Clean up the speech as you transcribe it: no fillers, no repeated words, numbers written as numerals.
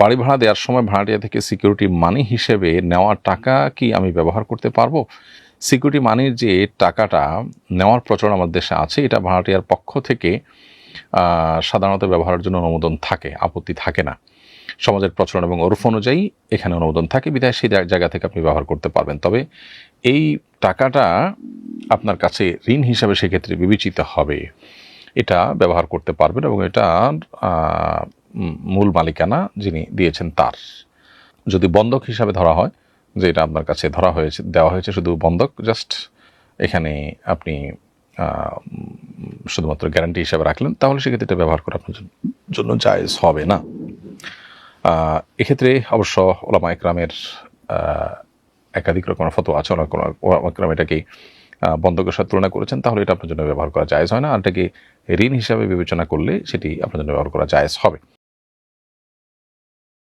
বাড়ি ভাড়া দেওয়ার সময় ভাড়াটিয়া থেকে সিকিউরিটি মানি হিসেবে নেওয়া টাকা কি আমি ব্যবহার করতে পারবো? সিকিউরিটি মানির যে টাকাটা নেওয়ার প্রচলন আমাদের দেশে আছে, এটা ভাড়াটিয়ার পক্ষ থেকে সাধারণত ব্যবহারের জন্য অনুমোদন থাকে, আপত্তি থাকে না। সমাজের প্রচলন এবং ওরফ অনুযায়ী এখানে অনুমোদন থাকে, বিধায় সেই জায়গা থেকে আপনি ব্যবহার করতে পারবেন। তবে এই টাকাটা আপনার কাছে ঋণ হিসাবে সেক্ষেত্রে বিবেচিত হবে, এটা ব্যবহার করতে পারবেন এবং এটা মূল মালিকানা যিনি দিয়েছেন তার। যদি বন্ধক হিসাবে ধরা হয় যে এটা আপনার কাছে দেওয়া হয়েছে শুধু বন্ধক, জাস্ট এখানে আপনি শুধুমাত্র গ্যারান্টি হিসাবে রাখলেন, তাহলে সেক্ষেত্রে এটা ব্যবহার করা আপনার জন্য জায়েজ হবে না। এক্ষেত্রে অবশ্য ওলামা একরামের একাধিক রকমের ফতোয়া আছে। ওলামা একরাম এটাকে বন্ধকের সাথে তুলনা করেছেন, তাহলে এটা আপনার জন্য ব্যবহার করা জায়েজ হয় না। আর এটাকে ঋণ হিসাবে বিবেচনা করলে সেটি আপনার জন্য ব্যবহার করা জায়েজ হবে।